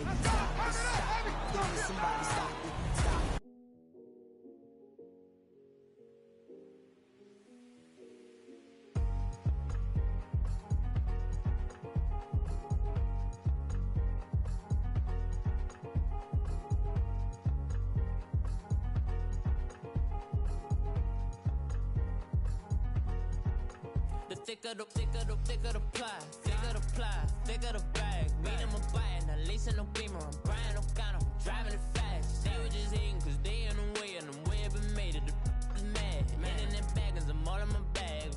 it, stop it, stop it. Please, somebody stop it, stop it. Thicker the pie, thicker the bag. Me and my buying, at least in no beamer. I'm buying no counter, driving it fast. They were just hating cause they in the way, and the way I've been made it. The is mad. Man in that bag, cause I'm all in my bag.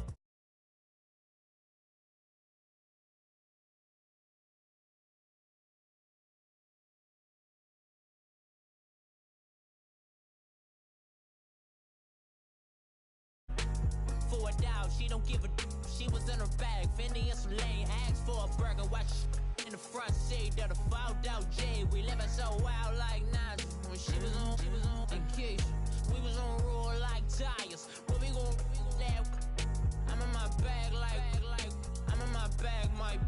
For a doubt, she don't give a she was in her bag, Fendi and some lane, asked for a burger, watch in the front seat of the fouled out J. We living so wild like Nas. When she was on vacation, we was on roll like tires. Where we gon' that? I'm in my bag like I'm in my bag, my.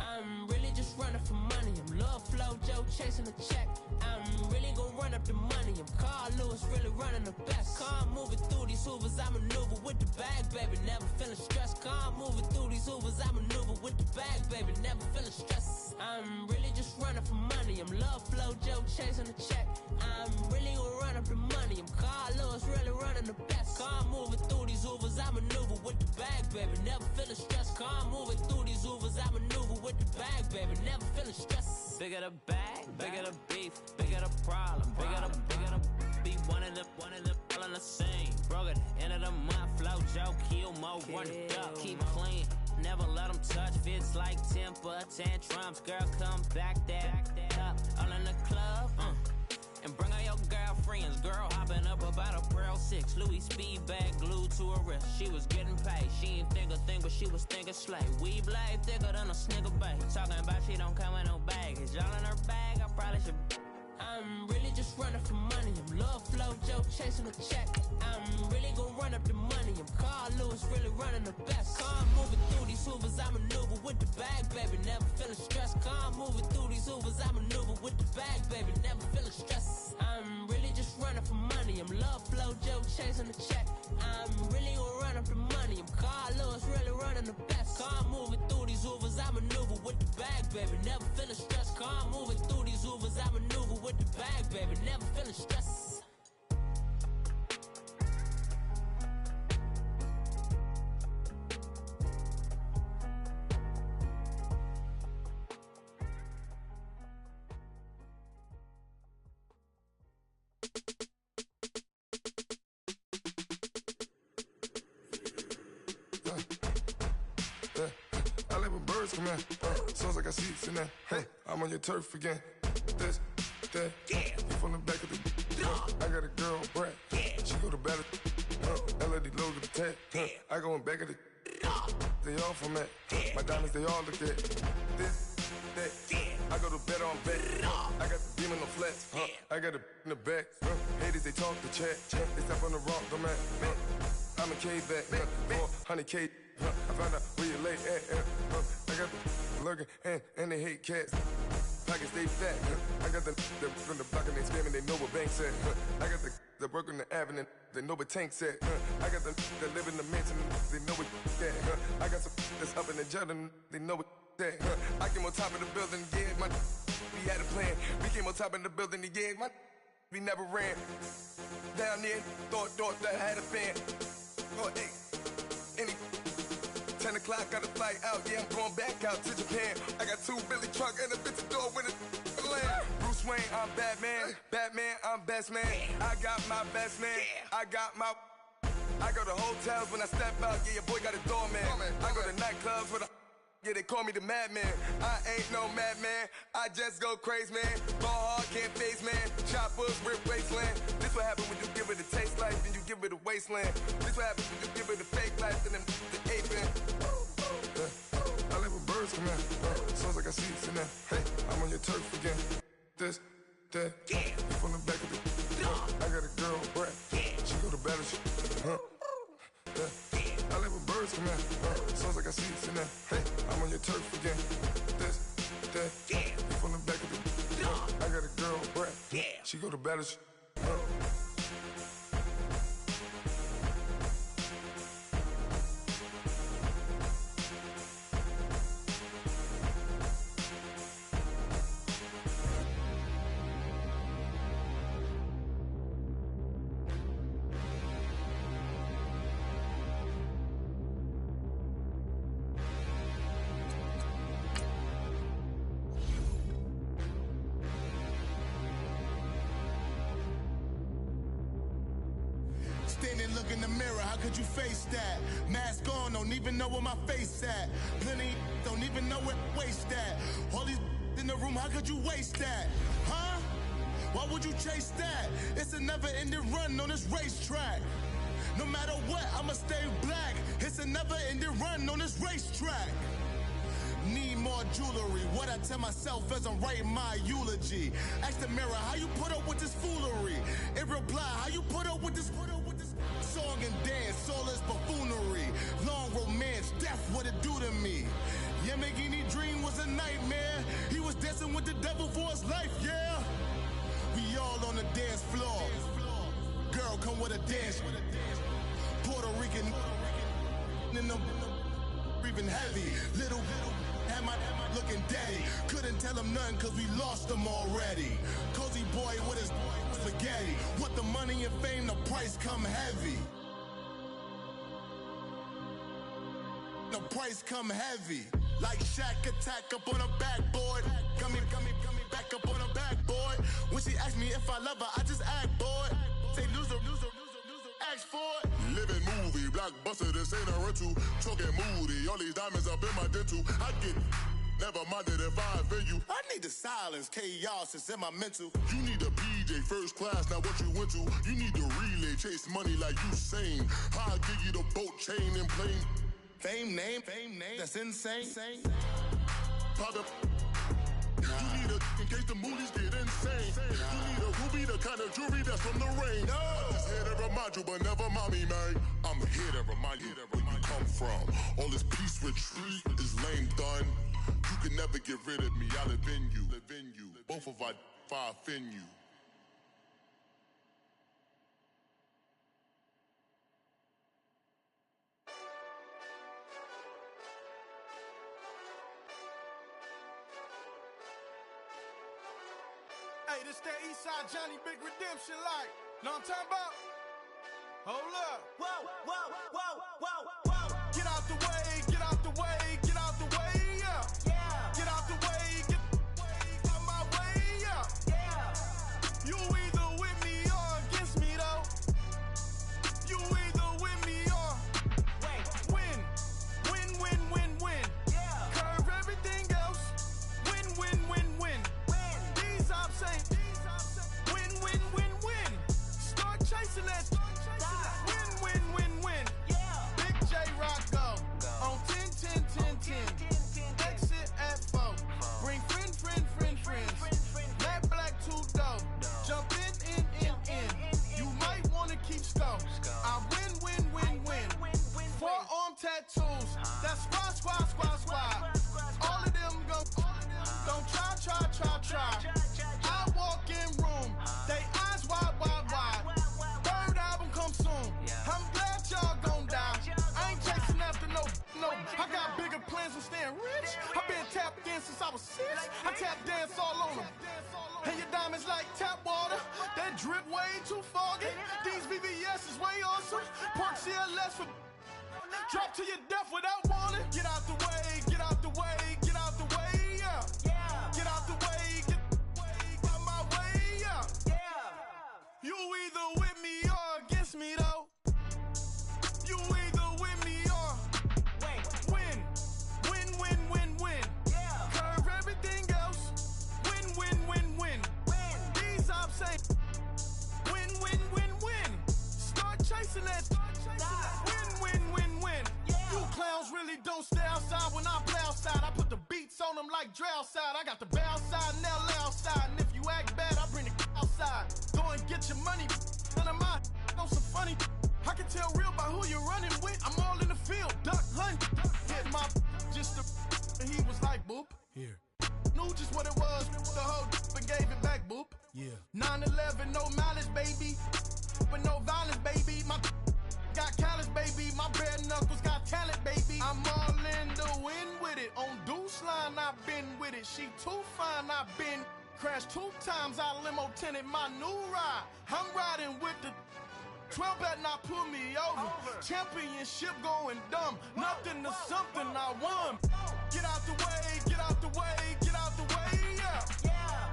I'm really just running for money. I'm Love Flow Joe chasing the check. I'm really gon' run up the money. I'm Carl Lewis, really running the best. Car moving through these Hoovers, I maneuver with the bag, baby. Never feeling stressed. Car moving through these Hoovers, I maneuver with the bag, baby. Never feeling stressed. I'm really just running for money. I'm Love Flow Joe chasing the check. I'm really gon' run up the money. I'm Carl Lewis, really running the best. Car moving through these Hoovers, I maneuver with the bag, baby. Never feeling stressed. Car moving through these Hoovers, I maneuver with the bag, baby. Never feeling stressed. Bigger the bag, bigger the beef, bigger the problem, bigger the be one of the all in the same. Broke at the end of the month, flow Joe, kill mo, run it up, keep clean. Never let them touch, fits like temper tantrums. Girl, come back that up, all in the club, and bring all your girlfriends. Girl hopping up about a Pearl 6, Louis speed bag glued to her wrist. She was getting paid, she ain't think a thing, but she was thinking slay. We blade thicker than a snigger bag. Talking about she don't come with no baggage. Y'all in her bag, I probably should. I'm really just running for money. I'm Love Flow Joe chasing the check. I'm really gon' run up the money. I'm Carl Lewis, really running the best. Car moving through these Hoovers, I maneuver with the bag, baby. Never feeling stressed. Car moving through these Hoovers, I maneuver with the bag, baby. Never feeling stressed. I'm really just running for money. I'm Love Flow Joe chasing the check. I'm really gon' run up the money. I'm Carl Lewis, really running the best. Car moving through these Hoovers, I maneuver with the bag, baby. Never feeling stressed. Car moving through these Hoovers, I maneuver with the bag, baby. Never feeling stressed. I live with birds come in. Sounds like I see seats in there. Hey, I'm on your turf again. This, that, you from the back of the. I got a girl, Brad. She go to battle. LED logo the tag. I go in back of the. They all from that. My diamonds, they all look at. This, that. I go to bed on bed. I got the demon on flats. I got it in the back. Haters, they talk the chat. They step on the rock, don't matter. I'm a K-back. 400K. I found out where you lay at. I got the lurking and they hate cats. Pockets stay fat. I got the from the block and they screaming, they know what banks at. I got the work on the avenue, they know what tanks at. I got the that live in the mansion, they know what that. I got some that's up in the jet and they know what that. I came on top of the building, yeah, my we had a plan. We came on top of the building, yeah, my we never ran. Down there, thought that I had a fan. Oh, hey, any 10 o'clock, got a flight out, yeah, I'm going back out to Japan. I got 2 Billy truck and a bitch door with a land. Bruce Wayne, I'm Batman. Batman, I'm best man. I got my best man. I got my. I go to hotels when I step out, yeah, your boy got a doorman. I go to nightclubs with a. Yeah, they call me the madman. I ain't no madman. I just go crazy, man. Ball hard, can't face, man. Choppers, rip wasteland. This what happen when you give it a taste life, then you give it a wasteland. This what happens when you give it a fake life, and then the ape in. I live with birds come in. Sounds like I see seats in there. Hey, I'm on your turf again. This, that, you from the back of the. I got a girl, Brad. She go to battle. I live with birds come in. Sounds like I see seats in there. Hey, I'm on your turf again. This, that, you from the back of the. I got a girl, Brett. She go to battle. Standing, look in the mirror, how could you face that? Mask on, don't even know where my face at. Plenty, don't even know where waist at. All these in the room, how could you waste that? Huh? Why would you chase that? It's a never-ending run on this racetrack. No matter what, I'ma stay black. It's a never-ending run on this racetrack. Need more jewelry, what I tell myself as I'm writing my eulogy. Ask the mirror, how you put up with this foolery? In reply, how you put up with this song and dance, all this buffoonery. Long romance, death, what it do to me? Yamagini dream was a nightmare. He was dancing with the devil for his life, yeah. We all on the dance floor. Girl, come with a dance. Puerto Rican in the breathing heavy. Little had my looking daddy. Couldn't tell him nothing cause we lost him already. Cozy boy with his spaghetti. With the money and fame, the price come heavy. The price come heavy. Like Shaq attack up on a backboard. Coming back up on a backboard. When she asked me if I love her, I just act bored. Say loser, ask for it. Living movie, blockbuster, this ain't a rental. Talking moody, all these diamonds up in my dental. I get never minded if I offend you. I need the silence, chaos is in my mental. You need a PJ, first class, not what you went to. You need the relay, chase money like you sane. I'll give you the boat, chain, and plane. Fame name, that's insane. Pop up. You need a, in case the movies get insane. You need a ruby, the kind of jewelry that's from the rain. No. I'm just here to remind you, but never mommy, man. I'm here to remind you where you come from. All this peace retreat is lame done. You can never get rid of me, I live in you. Both of our fire offend you. Hey, this that Eastside Johnny Big Redemption like. Know what I'm talking about? Hold up. Whoa. Get out the way, get out the way, get out the way, yeah. Get out the way, get out my way, yeah. You either with me or against me, though. You either with me or win. Curve everything else. Win. These I'm saying. Win. Start chasing that. Win. Big J Rock go. On 10. Exit at 4. Bring friends. Matt Black 2 dough. Jump in. You might wanna keep score. I win. Forearm tattoos. That's squad. All of them go. Don't try. I walk in room. They eyes wide. Third album come soon. I'm glad y'all gon' die. I ain't chasing after no. I got bigger plans than staying rich. I've been tapped in since I was 6. I tap dance all on them. And your diamonds like tap water. That drip way too foggy. These VVS is way awesome. Park CLS for drop to your death without warning. Get out the way, yeah. Get out the way, get out my way, yeah. You either with me or against me, though. You either with me or win. Curve everything else. Win. These I'm saying. Win. Start chasing that. Win. You clowns really don't stay outside when I play outside. I put the beats on them like Dre outside. I got the bow side and LA outside. And if you act bad, I bring the outside. Go and get your money. None of my know some funny. I can tell real by who you're running with. I'm all in the field. Duck hunt. Hit my just the and he was like, boop. Here. New just what it was. The whole and gave it back, boop. Yeah. 911, no mileage, baby. But no violence, baby. My got callous, baby. My bare knuckles got talent, baby. I'm all in the wind with it. On Deuce line, I've been with it. She too fine, I've been crashed 2 times. I limo tinted my new ride. I'm riding with the 12 better not pull me over. Championship going dumb. Nothing to something I won. Get out the way, get out the way, get out the way, yeah.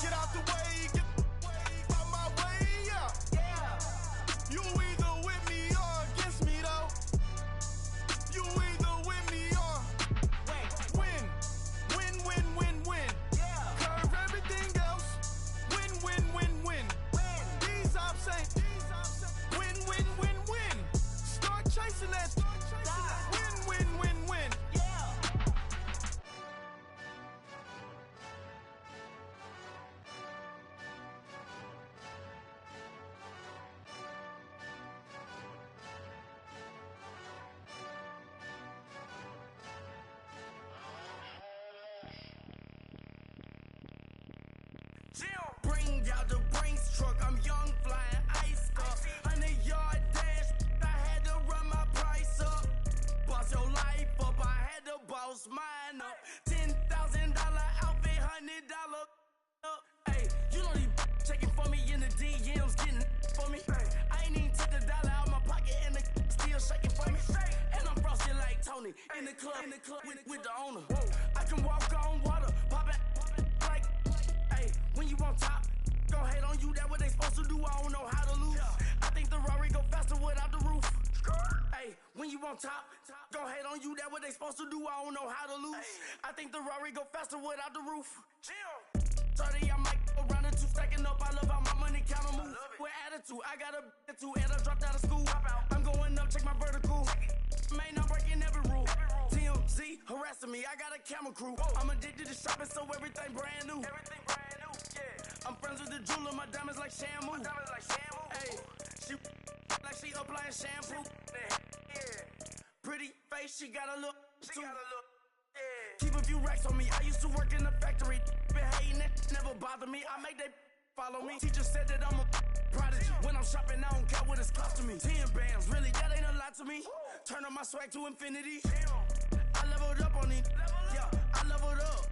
Get out the way, get out my way, yeah. You either with me or against me, though. You either with me or win. Win, win, win, win. Curve everything else. Win, win, win, win. These ops ain't win, win, win, win. Start chasing that. Win, win, win, win. Bring out the Brinks truck, I'm young, flying ice up. 100-yard dash, I had to run my price up. Boss your life up, I had to boss mine up. $10,000 outfit, $100 up. Hey, you know these checking for me in the DMs, getting for me. I ain't even took the dollar out my pocket and the still shaking for me. And I'm frosted like Tony in the club with the owner. I can walk on water, pop it like. When you on top, gon' hate on you, that what they supposed to do, I don't know how to lose. I think the Rari go faster without the roof. Hey, when you on top, gon' hate on you, that what they supposed to do, I don't know how to lose. I think the Rari go faster without the roof. 30, I might go around the 2 stacking up, I love how my money counter move. With attitude, I got a attitude, and I dropped out of school. I'm going up, check my vertical. Man, I'm breaking every rule. TMZ harassing me, I got a camera crew. I'm addicted to shopping, so everything brand new. I'm friends with the jeweler, my diamonds like shampoo. Hey, she like she applying shampoo. Pretty face, she got a look. Keep a few racks on me. I used to work in the factory. Been hating it, never bother me. I make they follow me. Teacher said that I'm a prodigy. When I'm shopping, I don't care what it's costing me. 10 bands, really, that ain't a lot to me. Turn on my swag to infinity. I leveled up on it. Yeah, I leveled up.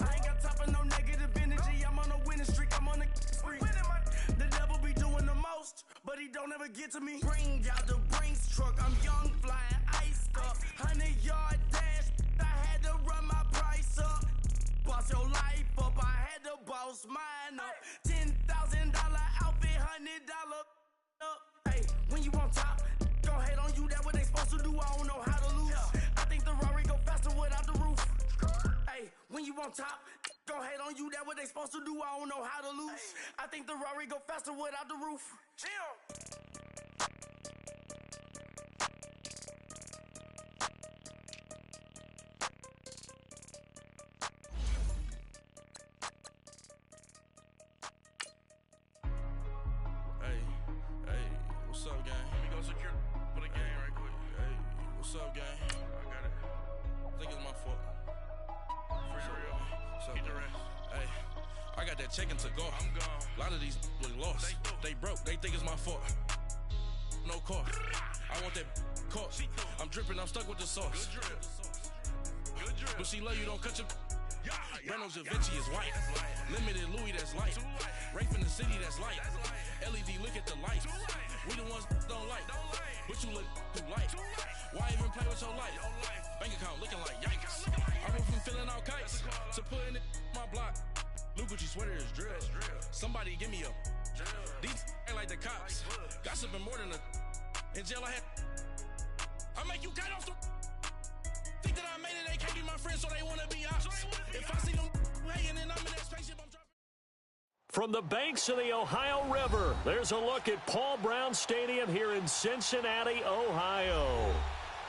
I ain't got time for no negative energy. I'm on a winning streak. I'm on a spree. The devil be doing the most, but he don't ever get to me. Bring out the Brinks truck. I'm young, flying iced up. 100-yard dash. I had to run my price up. Boss your life up. I had to boss mine up. $10,000 outfit, $100 up. Hey, when you on top, gon' hate on you. That what they supposed to do. I don't know how to lose. I think the Rari go faster without the roof. Hey, when you on top, gon' hate on you, that what they supposed to do, I don't know how to lose. I think the Rari go faster without the roof. Hey, what's up, gang? Let me go secure for the game right quick. Hey, what's up, gang? I got it. I think it's my fault. For real. Keep the rest. Hey, I got that chicken to go. I'm gone. A lot of these was lost. They broke. They think it's my fault. No car. I want that caught. I'm dripping. I'm stuck with the sauce. Good drip. But she love you. Don't cut your. Reynolds Da Vinci is white. Limited Louis, that's light. Rafe in the city, that's light. LED, look at the lights. We the ones don't like. But you look too light. Why even play with your life? Bank account looking like yikes. I went from filling out kites to putting it in my block. New Gucci sweater is drill. Somebody give me a. These ain't like the cops. Gossiping more than a. In jail I had. I make you cut off the. Think that I made it, they can't be my friends, so they wanna be ops. If I see them hating and I'm in that spaceship, I'm dropping. From the banks of the Ohio River, there's a look at Paul Brown Stadium here in Cincinnati, Ohio.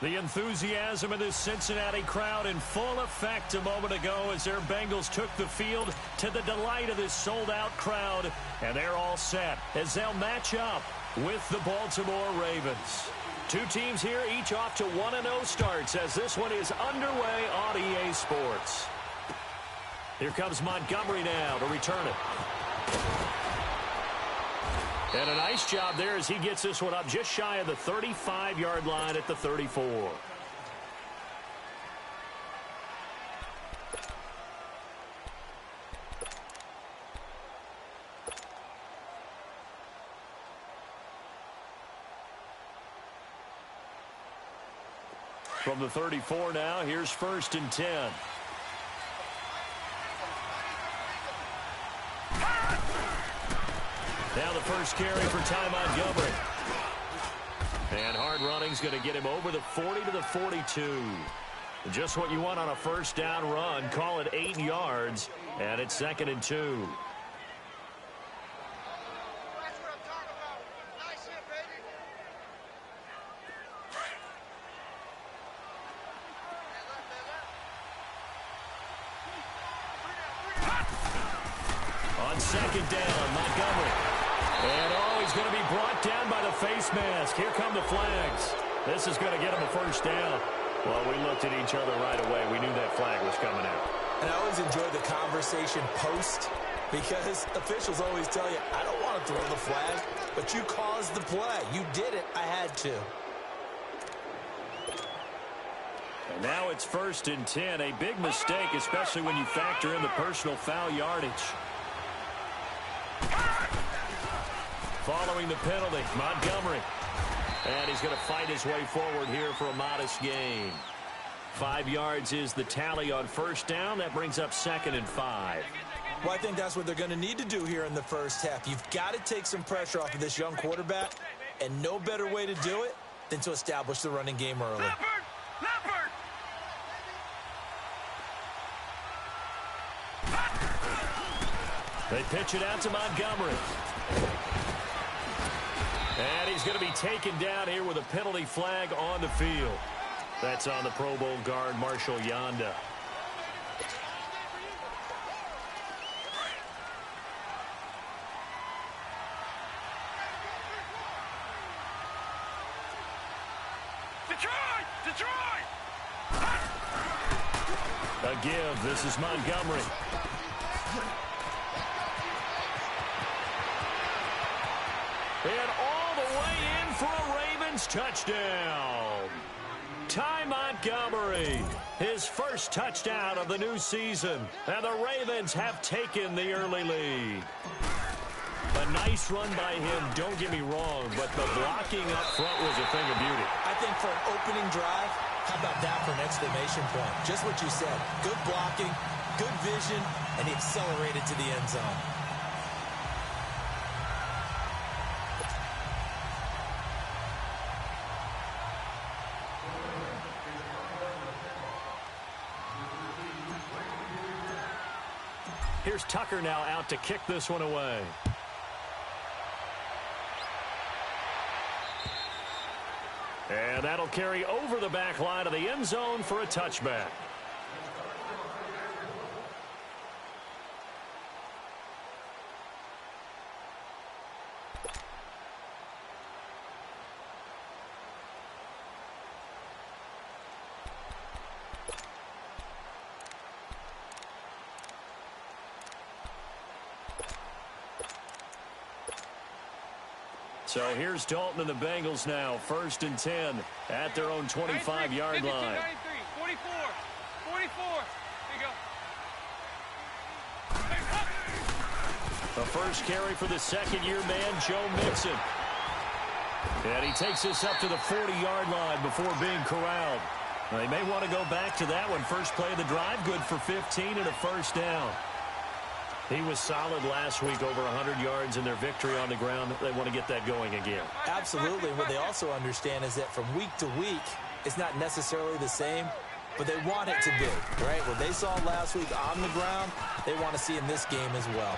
The enthusiasm of this Cincinnati crowd in full effect a moment ago as their Bengals took the field to the delight of this sold-out crowd. And they're all set as they'll match up with the Baltimore Ravens. Two teams here, each off to 1-0 starts as this one is underway on EA Sports. Here comes Montgomery now to return it. And a nice job there as he gets this one up just shy of the 35-yard line at the 34. From the 34 now, here's 1st and 10. Now the first carry for Ty Montgomery. And hard running's going to get him over the 40 to the 42. Just what you want on a first down run. Call it 8 yards, and it's 2nd and 2. On 2nd down, Montgomery. And he's going to be brought down by the face mask. Here come the flags. This is going to get him a first down. Well, we looked at each other right away. We knew that flag was coming out. And I always enjoy the conversation post because officials always tell you, I don't want to throw the flag, but you caused the play. You did it. I had to. And now it's 1st and 10. A big mistake, especially when you factor in the personal foul yardage. Following the penalty, Montgomery. And he's going to fight his way forward here for a modest gain. 5 yards is the tally on first down. That brings up 2nd and 5. Well, I think that's what they're going to need to do here in the first half. You've got to take some pressure off of this young quarterback, and no better way to do it than to establish the running game early. Leopard! They pitch it out to Montgomery. And he's going to be taken down here with a penalty flag on the field. That's on the Pro Bowl guard, Marshall Yanda. Detroit! A give. This is Montgomery. And all the way in for a Ravens touchdown. Ty Montgomery, his first touchdown of the new season. And the Ravens have taken the early lead. A nice run by him, don't get me wrong, but the blocking up front was a thing of beauty. I think for an opening drive, how about that for an exclamation point? Just what you said. Good blocking, good vision, and he accelerated to the end zone. Here's Tucker now out to kick this one away. And that'll carry over the back line of the end zone for a touchback. So here's Dalton and the Bengals now, 1st and 10 at their own 25-yard line. 44. There you go. The first carry for the second-year man, Joe Mixon. And he takes this up to the 40-yard line before being corralled. They may want to go back to that one. First play of the drive, good for 15 and a first down. He was solid last week, over 100 yards in their victory on the ground. They want to get that going again. Absolutely. What they also understand is that from week to week, it's not necessarily the same, but they want it to be, right? What they saw last week on the ground, they want to see in this game as well.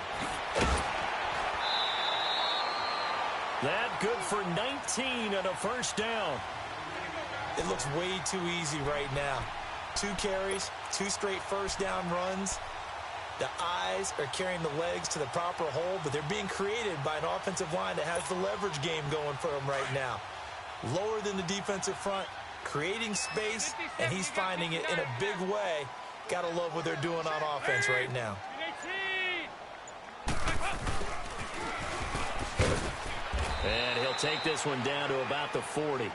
That good for 19 and a first down. It looks way too easy right now. 2 carries, 2 straight first down runs. The eyes are carrying the legs to the proper hole, but they're being created by an offensive line that has the leverage game going for them right now. Lower than the defensive front, creating space, and he's finding it in a big way. Got to love what they're doing on offense right now. And he'll take this one down to about the 40.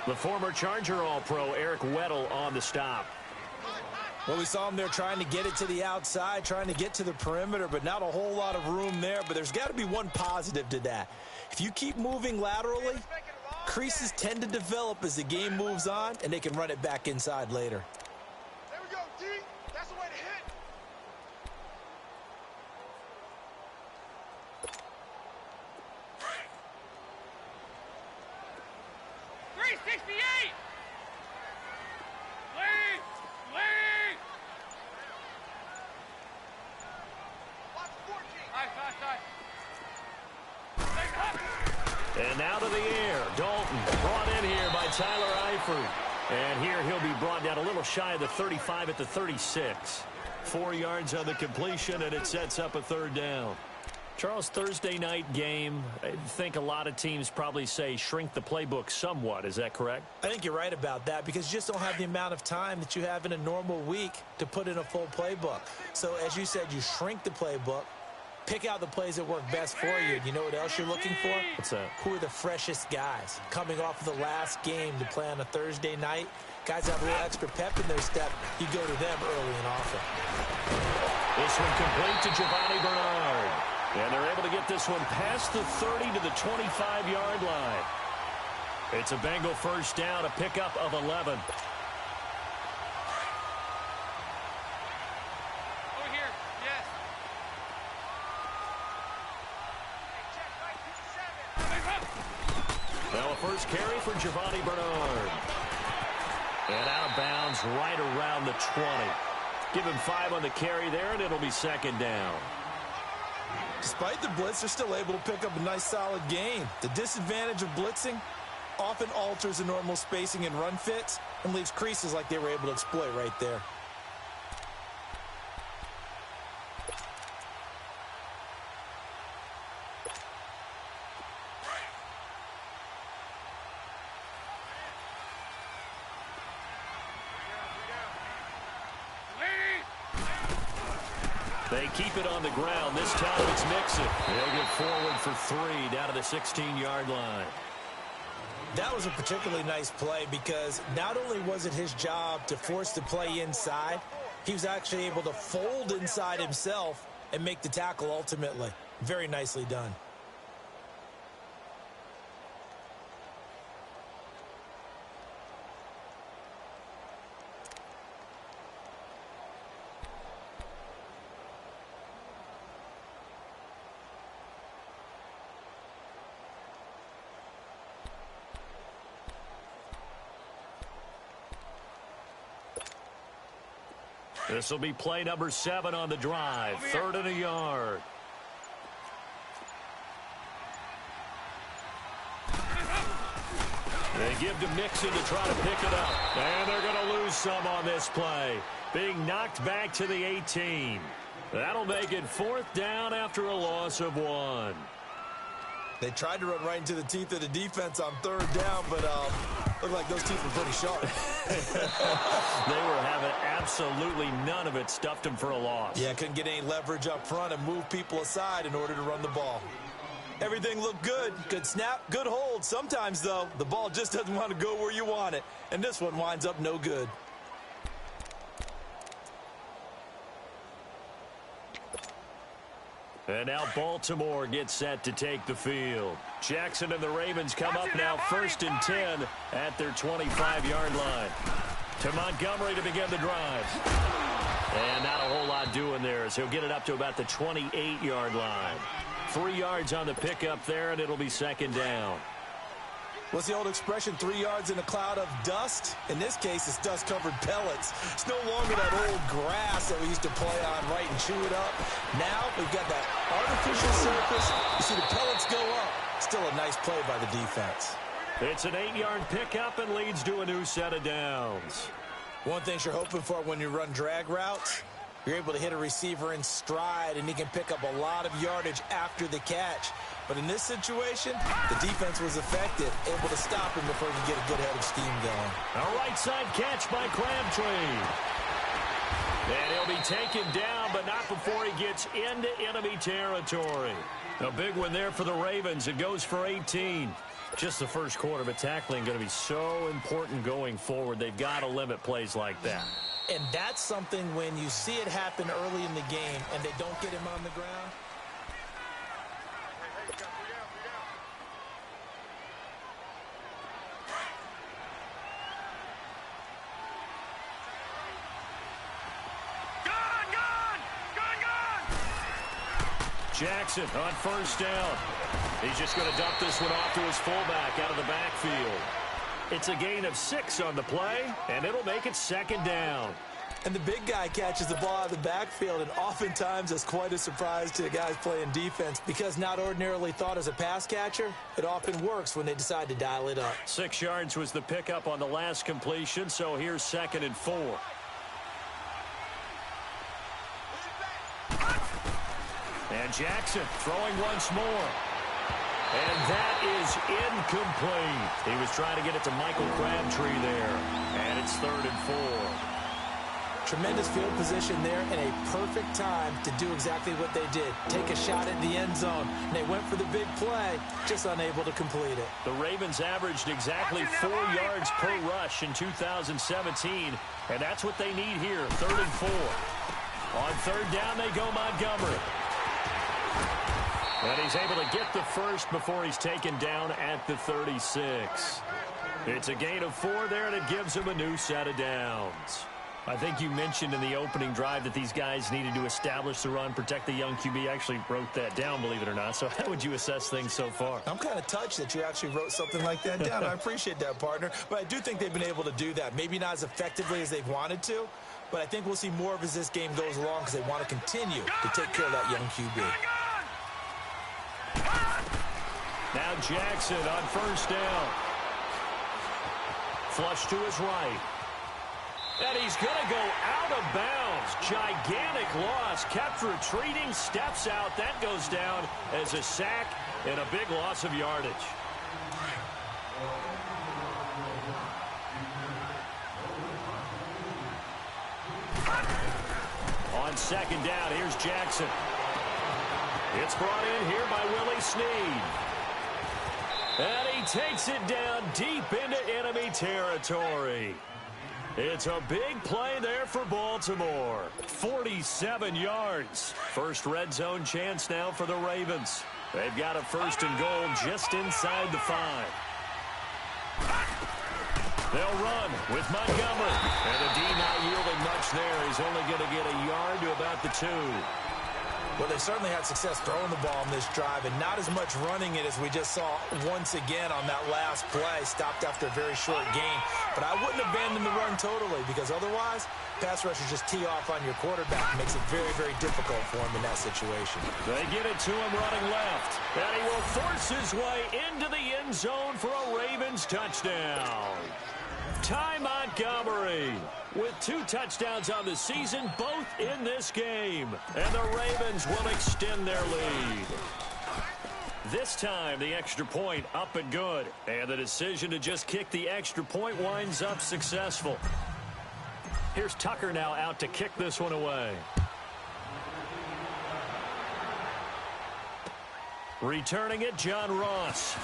The former Charger All-Pro Eric Weddle on the stop. Well, we saw him there trying to get it to the outside, trying to get to the perimeter, but not a whole lot of room there. But there's got to be one positive to that. If you keep moving laterally, creases tend to develop as the game moves on, and they can run it back inside later. There we go, D. That's the way to hit. 368! Lead! Watch 14. Nice. And now to the air. Dalton brought in here by Tyler Eifert. And here he'll be brought down a little shy of the 35 at the 36. 4 yards on the completion, and it sets up a 3rd down. Charles, Thursday night game, I think a lot of teams probably say shrink the playbook somewhat. Is that correct? I think you're right about that because you just don't have the amount of time that you have in a normal week to put in a full playbook. So, as you said, you shrink the playbook, pick out the plays that work best for you. You know what else you're looking for? What's that? Who are the freshest guys coming off of the last game to play on a Thursday night? Guys that have a little extra pep in their step, you go to them early and often. This one complete to Giovanni Bernard. And they're able to get this one past the 30 to the 25-yard line. It's a Bengal first down, a pickup of 11. Over here, yes. Now a first carry for Giovanni Bernard. And out of bounds right around the 20. Give him 5 on the carry there, and it'll be 2nd down. Despite the blitz, they're still able to pick up a nice, solid gain. The disadvantage of blitzing often alters the normal spacing and run fits and leaves creases like they were able to exploit right there. They keep it on the ground. This time it's Mixon. They'll get forward for 3 down to the 16-yard line. That was a particularly nice play because not only was it his job to force the play inside, he was actually able to fold inside himself and make the tackle ultimately. Very nicely done. This will be play number 7 on the drive. 3rd and a yard. They give to Mixon to try to pick it up. And they're going to lose some on this play. Being knocked back to the 18. That'll make it 4th down after a loss of 1. They tried to run right into the teeth of the defense on 3rd down, but looked like those teeth were pretty sharp. They were having absolutely none of it. Stuffed them for a loss. Yeah, couldn't get any leverage up front and move people aside in order to run the ball. Everything looked good. Good snap, good hold. Sometimes, though, the ball just doesn't want to go where you want it. And this one winds up no good. And now Baltimore gets set to take the field. Jackson and the Ravens come up now 1st and 10 at their 25-yard line. To Montgomery to begin the drive. And not a whole lot doing there as he'll get it up to about the 28-yard line. 3 yards on the pickup there, and it'll be 2nd down. What's the old expression, 3 yards in a cloud of dust? In this case, it's dust-covered pellets. It's no longer that old grass that we used to play on, right, and chew it up. Now we've got that artificial surface. You see the pellets go up. Still a nice play by the defense. It's an 8-yard pickup and leads to a new set of downs. One thing you're hoping for when you run drag routes, you're able to hit a receiver in stride, and he can pick up a lot of yardage after the catch. But in this situation, the defense was effective, able to stop him before he could get a good head of steam going. A right side catch by Crabtree. And he'll be taken down, but not before he gets into enemy territory. A big one there for the Ravens. It goes for 18. Just the first quarter, but tackling going to be so important going forward. They've got to limit plays like that. And that's something when you see it happen early in the game and they don't get him on the ground. Jackson on first down. He's just going to dump this one off to his fullback out of the backfield. It's a gain of 6 on the play, and it'll make it second down. And the big guy catches the ball out of the backfield, and oftentimes that's quite a surprise to the guys playing defense because not ordinarily thought as a pass catcher, it often works when they decide to dial it up. 6 yards was the pickup on the last completion, so here's 2nd and 4. And Jackson throwing once more. And that is incomplete. He was trying to get it to Michael Crabtree there. And it's 3rd and 4. Tremendous field position there and a perfect time to do exactly what they did. Take a shot at the end zone. And they went for the big play, just unable to complete it. The Ravens averaged exactly 4 yards per rush in 2017. And that's what they need here, 3rd and 4. On 3rd down, they go Montgomery. And he's able to get the first before he's taken down at the 36. It's a gain of 4 there, and it gives him a new set of downs. I think you mentioned in the opening drive that these guys needed to establish the run, protect the young QB. I actually wrote that down, believe it or not. So how would you assess things so far? I'm kind of touched that you actually wrote something like that down. I appreciate that, partner. But I do think they've been able to do that. Maybe not as effectively as they've wanted to, but I think we'll see more of as this game goes along because they want to continue to take care of that young QB. Now Jackson on first down. Flush to his right. And he's going to go out of bounds. Gigantic loss. Kept retreating. Steps out. That goes down as a sack and a big loss of yardage. On 2nd down, here's Jackson. It's brought in here by Willie Snead. And he takes it down deep into enemy territory. It's a big play there for Baltimore. 47 yards. First red zone chance now for the Ravens. They've got a 1st and goal just inside the 5. They'll run with Montgomery. And the D not yielding much there. He's only going to get a yard to about the 2. Well, they certainly had success throwing the ball on this drive and not as much running it as we just saw once again on that last play. Stopped after a very short gain. But I wouldn't abandon the run totally because otherwise, pass rushers just tee off on your quarterback. It makes it very, very difficult for him in that situation. They get it to him running left. And he will force his way into the end zone for a Ravens touchdown. Ty Montgomery with 2 touchdowns on the season, both in this game. And the Ravens will extend their lead. This time, the extra point up and good. And the decision to just kick the extra point winds up successful. Here's Tucker now out to kick this one away. Returning it, John Ross.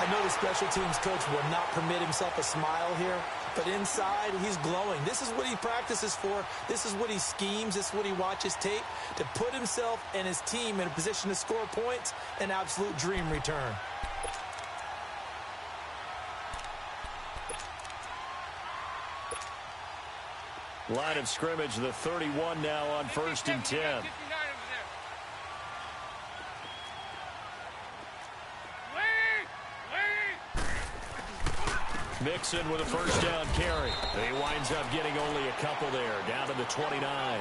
I know the special teams coach will not permit himself a smile here, but inside, he's glowing. This is what he practices for. This is what he schemes. This is what he watches tape to put himself and his team in a position to score points. An absolute dream return. Line of scrimmage, the 31 now on 1st and 10. Mixon with a first down carry. He winds up getting only a couple there, down to the 29.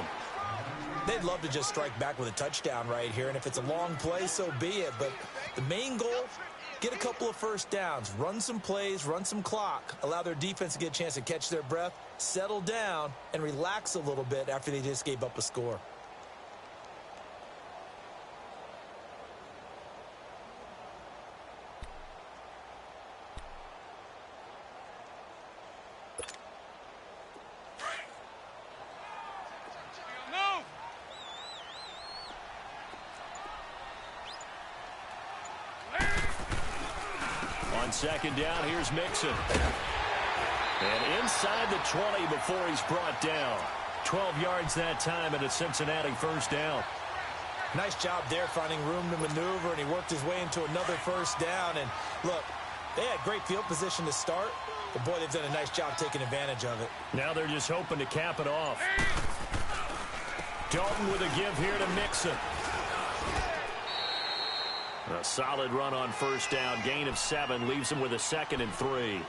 They'd love to just strike back with a touchdown right here, and if it's a long play, so be it. But the main goal, get a couple of first downs, run some plays, run some clock, allow their defense to get a chance to catch their breath, settle down, and relax a little bit after they just gave up a score. Second down, here's Mixon. And inside the 20 before he's brought down. 12 yards that time and a Cincinnati first down. Nice job there finding room to maneuver, and he worked his way into another first down. And look, they had great field position to start, but boy, they've done a nice job taking advantage of it. Now they're just hoping to cap it off. Dalton with a give here to Mixon. A solid run on first down. Gain of 7 leaves him with a 2nd and 3.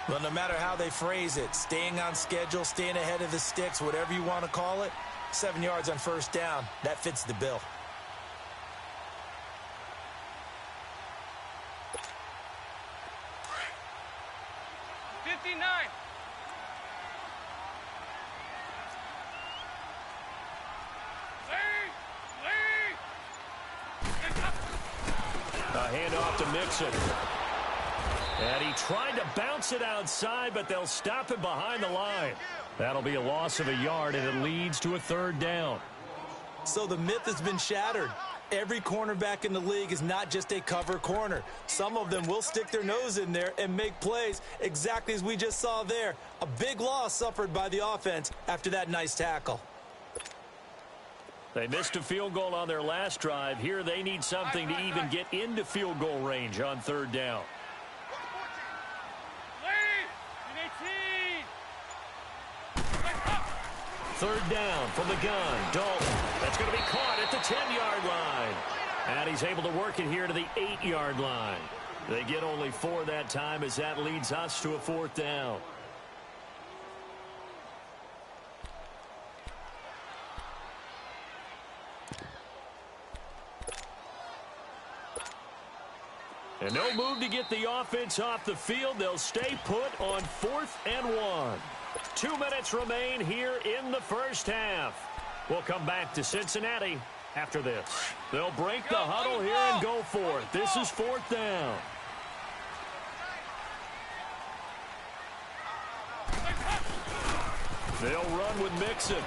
Well, no matter how they phrase it, staying on schedule, staying ahead of the sticks, whatever you want to call it, 7 yards on first down, that fits the bill. Handoff to Mixon. And he tried to bounce it outside, but they'll stop him behind the line. That'll be a loss of a yard, and it leads to a 3rd down. So the myth has been shattered. Every cornerback in the league is not just a cover corner. Some of them will stick their nose in there and make plays exactly as we just saw there. A big loss suffered by the offense after that nice tackle. They missed a field goal on their last drive. Here they need something to even get into field goal range on 3rd down. Third down from the gun. Dalton. That's going to be caught at the 10-yard line. And he's able to work it here to the 8-yard line. They get only 4 that time as that leads us to a 4th down. And no move to get the offense off the field. They'll stay put on 4th and 1. 2 minutes remain here in the first half. We'll come back to Cincinnati after this. They'll break the huddle here and go for it. This is 4th down. They'll run with Mixon.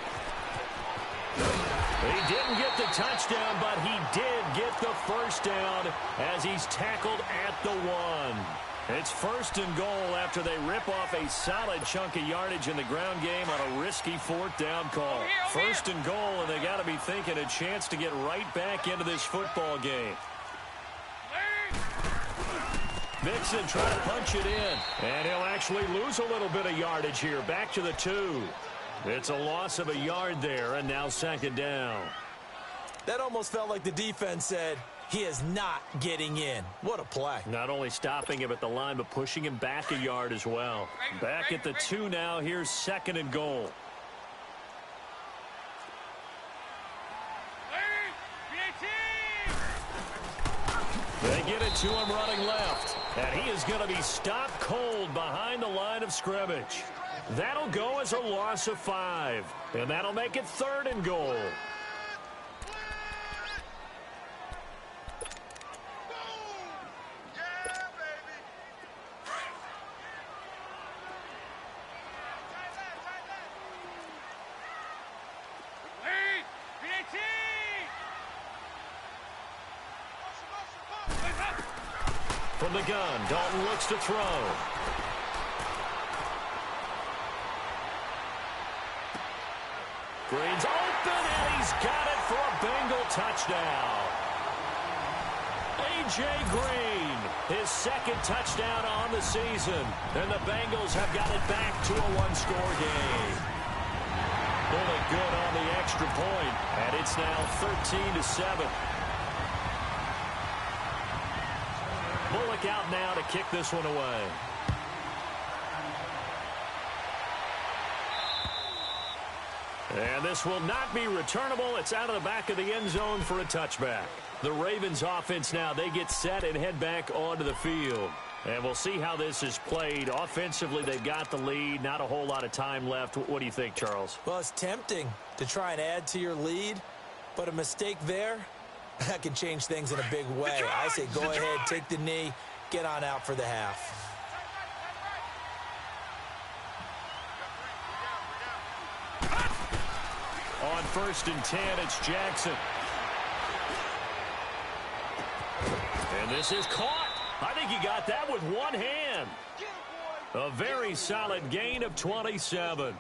He didn't get the touchdown, but he did get the first down as he's tackled at the 1. It's 1st and goal after they rip off a solid chunk of yardage in the ground game on a risky 4th down call. 1st and goal, and they got to be thinking a chance to get right back into this football game. Mixon trying to punch it in, and he'll actually lose a little bit of yardage here. Back to the 2. It's a loss of a yard there, and now 2nd down. That almost felt like the defense said, he is not getting in. What a play. Not only stopping him at the line, but pushing him back a yard as well. Back at the 2 now. Here's 2nd and goal. They get it to him running left. And he is going to be stopped cold behind the line of scrimmage. That'll go as a loss of 5. And that'll make it 3rd and goal. From the gun, Dalton looks to throw. Green's open, and he's got it for a Bengal touchdown. A.J. Green, his 2nd touchdown on the season. And the Bengals have got it back to a 1-score game. Bullet good on the extra point, and it's now 13-7. Bullock out now to kick this one away. And this will not be returnable. It's out of the back of the end zone for a touchback. The Ravens offense now, they get set and head back onto the field. And we'll see how this is played. Offensively, they've got the lead. Not a whole lot of time left. What do you think, Charles? Well, it's tempting to try and add to your lead, but a mistake there, that can change things in a big way. I say go ahead, take the knee, get on out for the half. On 1st and 10, it's Jackson. And this is caught. I think he got that with one hand. A very solid gain of 27.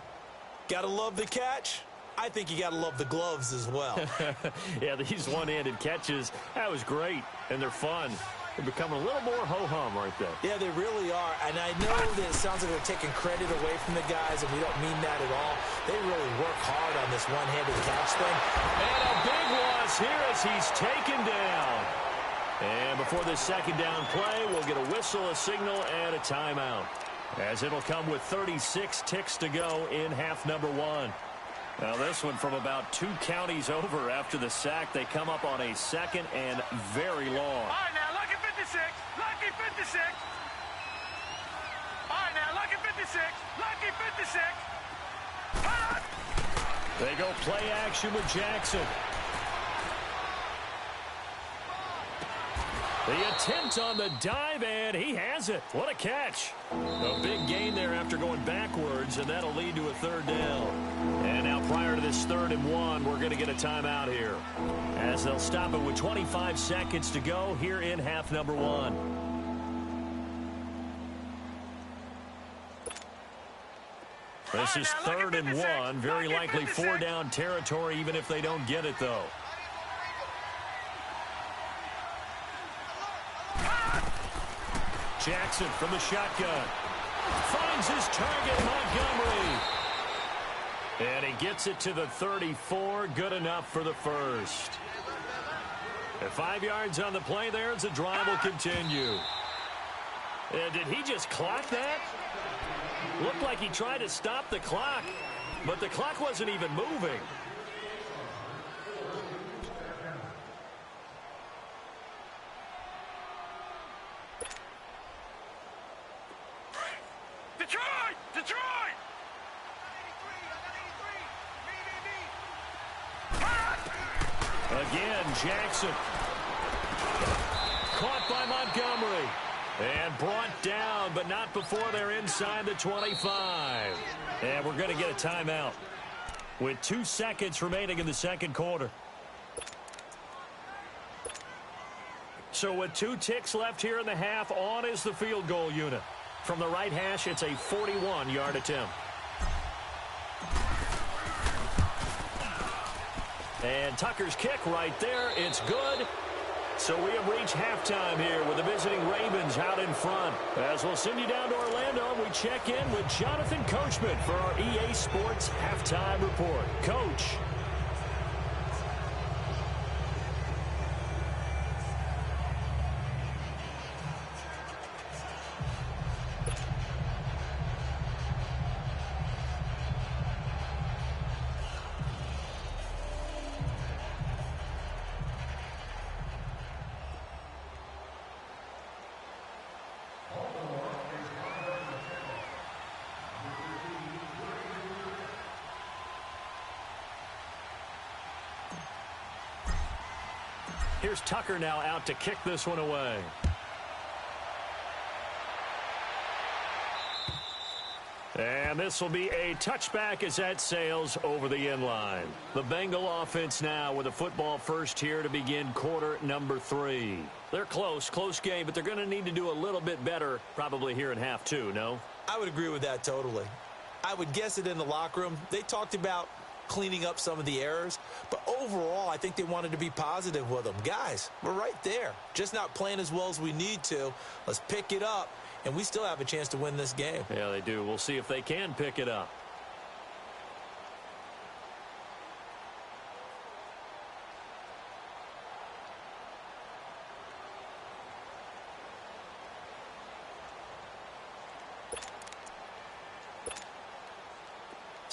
Gotta love the catch. I think you gotta love the gloves as well. Yeah, these one-handed catches, that was great, and they're fun. They're becoming a little more ho-hum, aren't they? Yeah, they really are. And I know that it sounds like they're taking credit away from the guys, and we don't mean that at all. They really work hard on this one-handed catch thing. And a big loss here as he's taken down. And before this second down play, we'll get a whistle, a signal, and a timeout. As it'll come with 36 ticks to go in half number 1. Now this one from about 2 counties over after the sack. They come up on a 2nd and very long. All right, now, lucky 56. Lucky 56. All right, now, lucky 56. Lucky 56. Cut! They go play action with Jackson. The attempt on the dive, and he has it. What a catch. A big gain there after going backwards, and that'll lead to a 3rd down. And now prior to this 3rd and 1, we're going to get a timeout here, as they'll stop it with 25 seconds to go here in half number 1. This is 3rd and 1. Very likely 4-down territory, even if they don't get it, though. Jackson from the shotgun. Finds his target, Montgomery. And he gets it to the 34. Good enough for the first. At 5 yards on the play there, as the drive will continue. And did he just clock that? Looked like he tried to stop the clock, but the clock wasn't even moving. Detroit! Again, Jackson. Caught by Montgomery. And brought down, but not before they're inside the 25. And we're going to get a timeout with 2 seconds remaining in the second quarter. So with 2 ticks left here in the half, on is the field goal unit. From the right hash, it's a 41-yard attempt. And Tucker's kick right there. It's good. So we have reached halftime here with the visiting Ravens out in front. As we'll send you down to Orlando, we check in with Jonathan Coachman for our EA Sports Halftime Report. Coach. Here's Tucker now out to kick this one away. And this will be a touchback as that sails over the end line. The Bengal offense now with a football first here to begin quarter number 3. They're close game, but they're going to need to do a little bit better probably here in half 2, no? I would agree with that totally. I would guess it in the locker room. They talked about cleaning up some of the errors, but overall I think they wanted to be positive with them. Guys, we're right there, just not playing as well as we need to. Let's pick it up, and we still have a chance to win this game. Yeah, they do. We'll see if they can pick it up.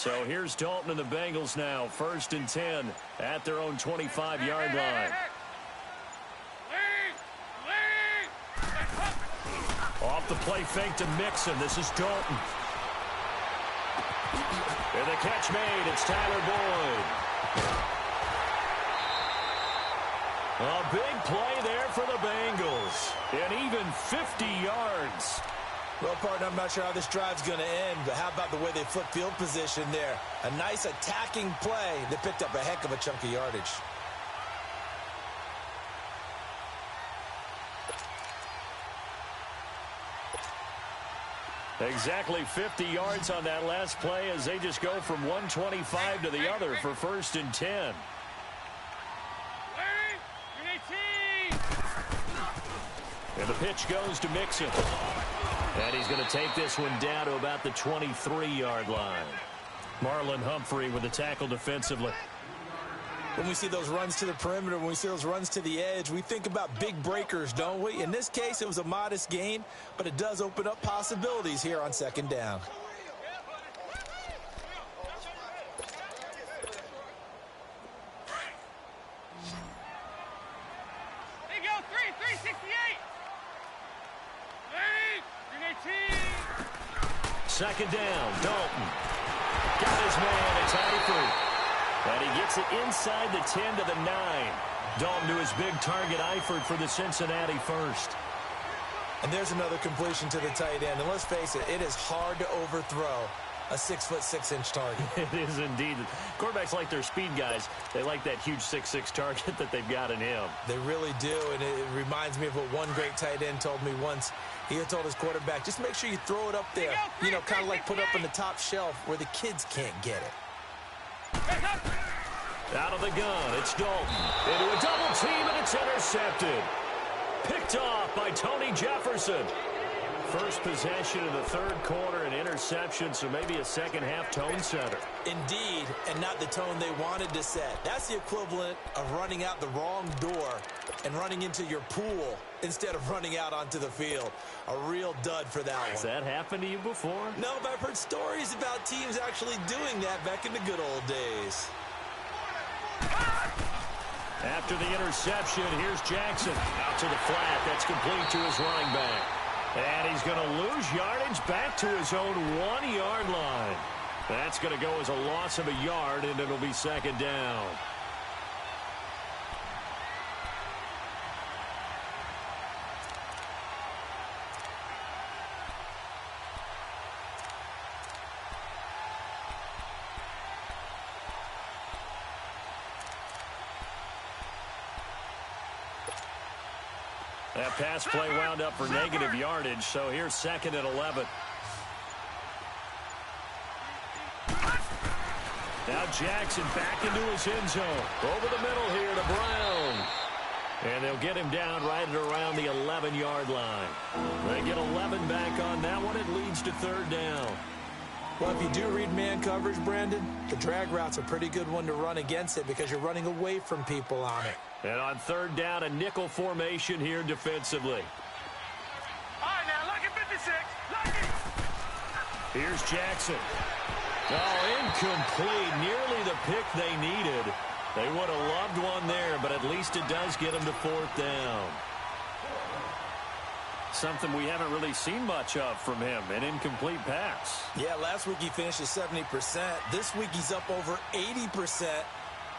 So here's Dalton and the Bengals now, 1st and 10 at their own 25-yard line. Off the play fake to Mixon. This is Dalton. And the catch made. It's Tyler Boyd. A big play there for the Bengals. And even 50 yards. Well, partner, I'm not sure how this drive's going to end, but how about the way they flip field position there? A nice attacking play that picked up a heck of a chunk of yardage. Exactly 50 yards on that last play as they just go from 125 to the other for 1st and 10. And the pitch goes to Mixon. And he's going to take this one down to about the 23-yard line. Marlon Humphrey with the tackle defensively. When we see those runs to the perimeter, when we see those runs to the edge, we think about big breakers, don't we? In this case, it was a modest gain, but it does open up possibilities here on 2nd down. There you go, 368. 2nd down, Dalton. Got his man, it's Eifert. And he gets it inside the 10 to the 9. Dalton to his big target, Eifert, for the Cincinnati 1st. And there's another completion to the tight end. And let's face it, it is hard to overthrow a 6'6" target. It is indeed. Quarterbacks like their speed guys. They like that huge 6'6" target that they've got in him. They really do, and it reminds me of what one great tight end told me once. He had told his quarterback, just make sure you throw it up there. You know, kind of like put up on the top shelf where the kids can't get it. Out of the gun, it's Dalton. Into a double team, and it's intercepted. Picked off by Tony Jefferson. First possession of the 3rd quarter, an interception, so maybe a second-half tone setter. Indeed, and not the tone they wanted to set. That's the equivalent of running out the wrong door and running into your pool instead of running out onto the field. A real dud for that one. Has that happened to you before? No, but I've heard stories about teams actually doing that back in the good old days. After the interception, here's Jackson. Out to the flat. That's complete to his running back. And he's going to lose yardage back to his own 1-yard line. That's going to go as a loss of a yard, and it'll be 2nd down. That pass play wound up for negative yardage, so here's 2nd and 11. Now Jackson back into his end zone. Over the middle here to Brown. And they'll get him down right at around the 11-yard line. They get 11 back on that one. It leads to 3rd down. Well, if you do read man coverage, Brandon, the drag route's a pretty good one to run against it because you're running away from people on it. And on 3rd down, a nickel formation here defensively. All right, now, look at 56. Look it. Here's Jackson. Oh, incomplete. Nearly the pick they needed. They would have loved one there, but at least it does get them to 4th down. Something we haven't really seen much of from him, an incomplete pass. Yeah, last week he finished at 70%. This week he's up over 80%.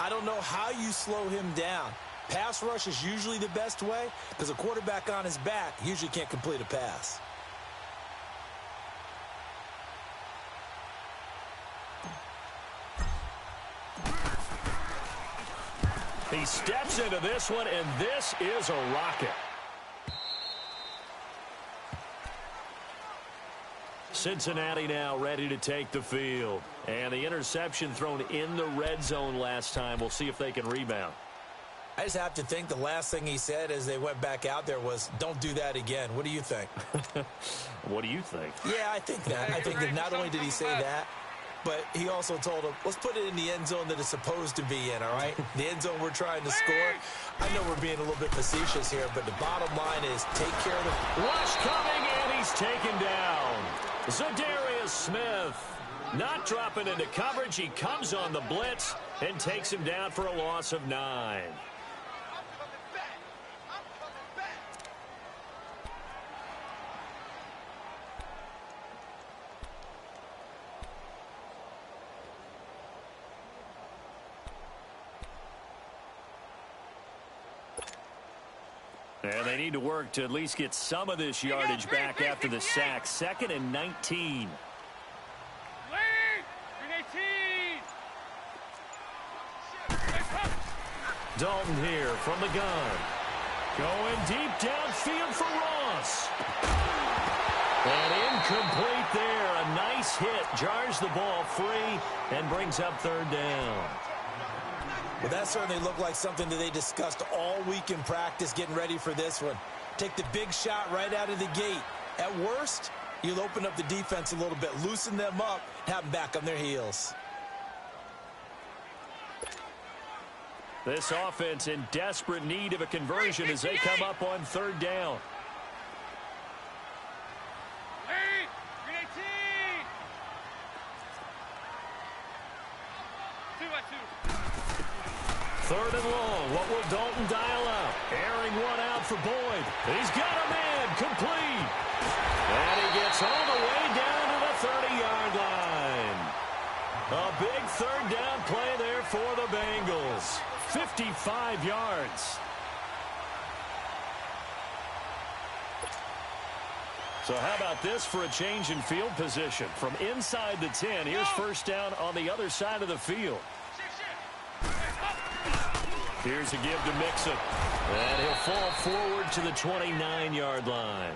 I don't know how you slow him down. Pass rush is usually the best way because a quarterback on his back usually can't complete a pass. He steps into this one, and this is a rocket. Cincinnati now ready to take the field. And the interception thrown in the red zone last time. We'll see if they can rebound. I just have to think the last thing he said as they went back out there was, don't do that again. What do you think? What do you think? Yeah, I think that. I think that not only did he say that, but he also told him, let's put it in the end zone that it's supposed to be in, all right? The end zone we're trying to score. I know we're being a little bit facetious here, but the bottom line is take care of the... Rush coming, and he's taken down. Zadarius Smith. Not dropping into coverage. He comes on the blitz and takes him down for a loss of 9. And they need to work to at least get some of this yardage back after the sack. 2nd and 19. Dalton here from the gun. Going deep downfield for Ross. And incomplete there. A nice hit. Jars the ball free and brings up 3rd down. Well, that certainly looked like something that they discussed all week in practice getting ready for this one. Take the big shot right out of the gate. At worst, you'll open up the defense a little bit, loosen them up, have them back on their heels. This offense in desperate need of a conversion as they come up on 3rd down. Third and long. What will Dalton dial up? Airing one out for Boyd. He's got a man. Complete. And he gets all the way down to the 30-yard line. A big 3rd down play there for the Bengals. 55 yards. So how about this for a change in field position? From inside the 10, here's 1st down on the other side of the field. Here's a give to Mixon. And he'll fall forward to the 29-yard line.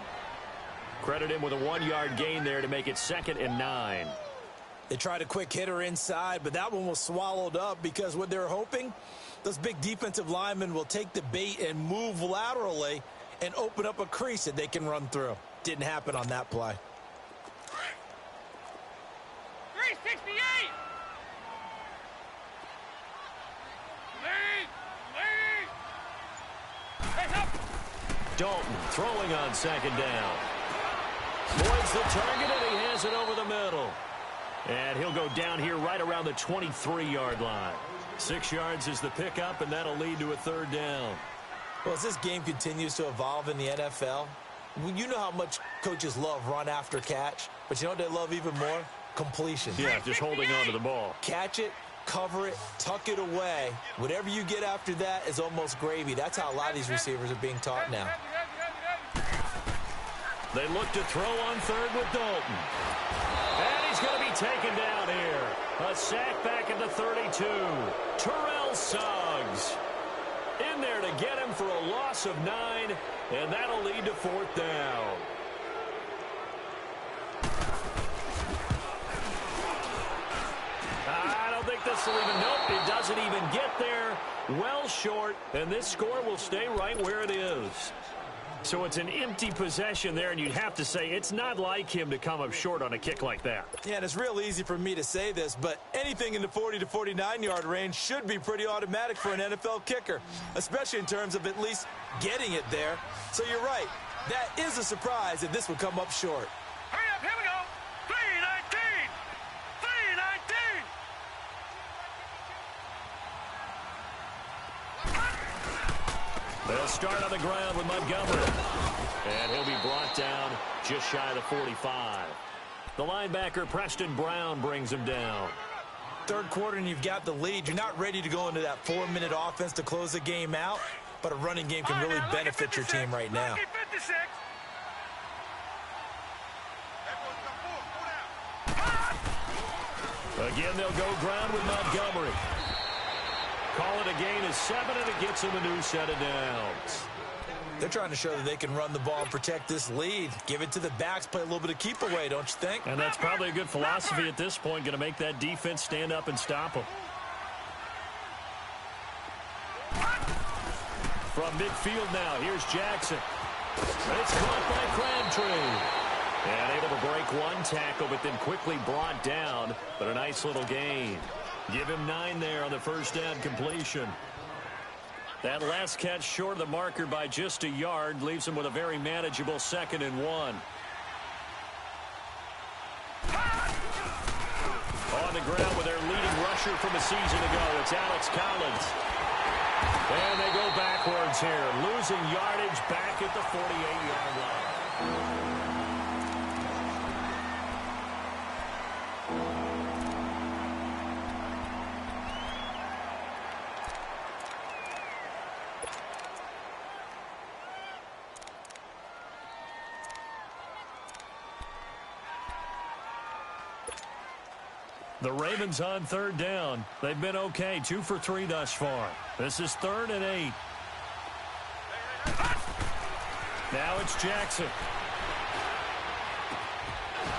Credit him with a 1-yard gain there to make it 2nd and 9. They tried a quick hitter inside, but that one was swallowed up because what they're hoping, those big defensive linemen will take the bait and move laterally and open up a crease that they can run through. Didn't happen on that play. 368! Dalton throwing on 2nd down. Boyd's the target, and he has it over the middle. And he'll go down here right around the 23-yard line. 6 yards is the pickup, and that'll lead to a 3rd down. Well, as this game continues to evolve in the NFL, you know how much coaches love run after catch, but you know what they love even more? Completion. Yeah, just holding on to the ball. Catch it, cover it, tuck it away. Whatever you get after that is almost gravy. That's how a lot of these receivers are being taught now. They look to throw on 3rd with Dalton. And he's going to be taken down here. A sack back at the 32. Terrell Suggs in there to get him for a loss of 9, and that'll lead to 4th down. I don't think this will even, nope, it doesn't even get there. Well short, and this score will stay right where it is. So it's an empty possession there, and you'd have to say it's not like him to come up short on a kick like that. Yeah, and it's real easy for me to say this, but anything in the 40 to 49-yard range should be pretty automatic for an NFL kicker, especially in terms of at least getting it there. So you're right. That is a surprise that this would come up short. Hurry up, here we go. 319! 319! They'll start on the ground with Montgomery. And he'll be brought down just shy of the 45. The linebacker, Preston Brown, brings him down. 3rd quarter and you've got the lead. You're not ready to go into that 4-minute offense to close the game out, but a running game can really benefit your team right now. Again, they'll go ground with Montgomery. Call it a gain of 7, and it gets him a new set of downs. They're trying to show that they can run the ball and protect this lead. Give it to the backs, play a little bit of keep away, don't you think? And that's probably a good philosophy at this point, going to make that defense stand up and stop them. From midfield now, here's Jackson. It's caught by Crabtree. And able to break one tackle, but then quickly brought down. But a nice little gain. Give him 9 there on the 1st down completion. That last catch short of the marker by just a yard leaves him with a very manageable 2nd and 1. On the ground with their leading rusher from a season ago. It's Alex Collins. And they go backwards here. Losing yardage back at the 48-yard line. The Ravens on third down. They've been okay, 2 for 3 thus far. This is 3rd and 8. Now it's Jackson.